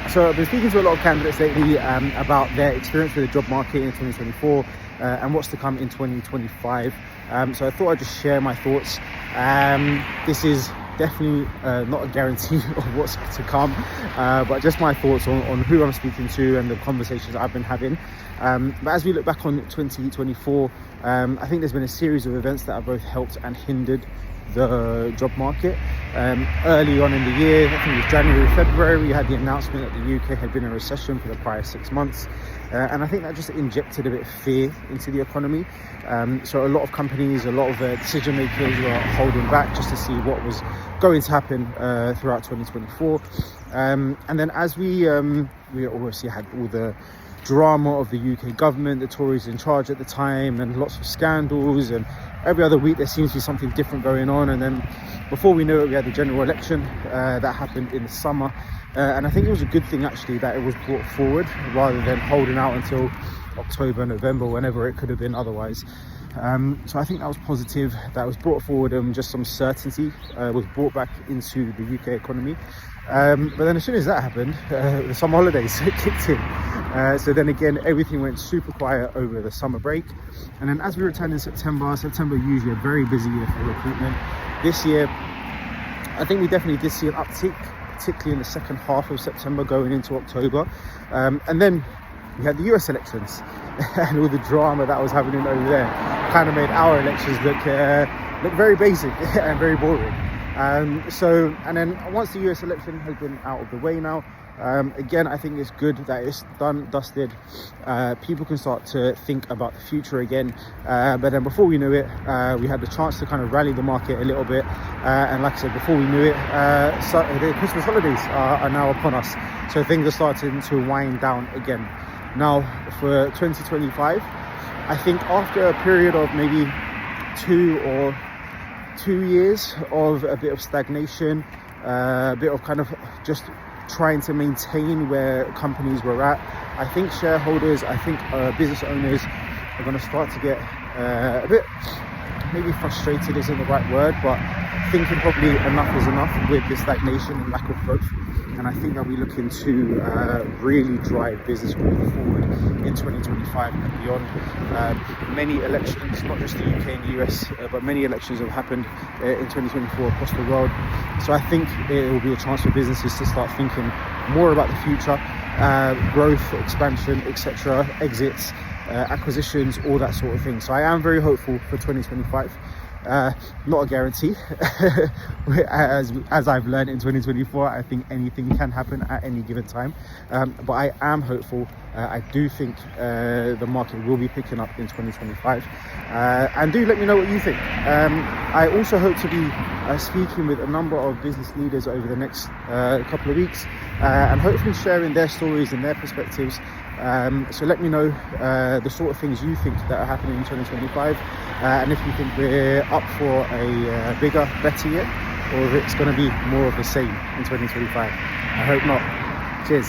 So I've been speaking to a lot of candidates lately about their experience with the job market in 2024 and what's to come in 2025. So I thought I'd just share my thoughts. This is definitely not a guarantee of what's to come, but just my thoughts on who I'm speaking to and the conversations that I've been having. But as we look back on 2024, I think there's been a series of events that have both helped and hindered the job market. Early on in the year, I think it was January, February, we had the announcement that the UK had been in a recession for the prior 6 months. And I think that just injected a bit of fear into the economy. So a lot of companies, a lot of decision makers were holding back just to see what was going to happen throughout 2024. And then as we obviously had all the drama of the UK government, the Tories in charge at the time, and lots of scandals, and every other week there seems to be something different going on. And then before we knew it, we had the general election that happened in the summer, and I think it was a good thing actually that it was brought forward rather than holding out until October, November, whenever it could have been otherwise. So I think that was positive, that was brought forward, and just some certainty was brought back into the UK economy. But then as soon as that happened, the summer holidays kicked in. So then again, everything went super quiet over the summer break. And then as we returned in September usually a very busy year for recruitment. This year, I think we definitely did see an uptick, particularly in the second half of September going into October. And then we had the US elections and all the drama that was happening over there kind of made our elections look very basic and very boring. And then once the US election has been out of the way now, again, I think it's good that it's done, dusted. People can start to think about the future again. But then before we knew it, we had the chance to kind of rally the market a little bit. And like I said, before we knew it, the Christmas holidays are now upon us. So things are starting to wind down again. Now, for 2025, I think after a period of maybe 2 years of a bit of stagnation, a bit of kind of just trying to maintain where companies were at, I think shareholders, I think business owners are going to start to get a bit, maybe frustrated isn't the right word, but thinking probably enough is enough with the stagnation and lack of growth. And I think that we're looking to really drive business growth forward in 2025 and beyond. Many elections, not just the UK and the US, but many elections have happened in 2024 across the world. So I think it will be a chance for businesses to start thinking more about the future, growth, expansion, etc., exits, acquisitions, all that sort of thing. So I am very hopeful for 2025. Not a guarantee. as I've learned in 2024, I think anything can happen at any given time, but I am hopeful. I do think the market will be picking up in 2025, and do let me know what you think. I also hope to be speaking with a number of business leaders over the next couple of weeks, and hopefully sharing their stories and their perspectives. So let me know the sort of things you think that are happening in 2025, and if you think we're up for a bigger, better year, or if it's going to be more of the same in 2025. I hope not. Cheers.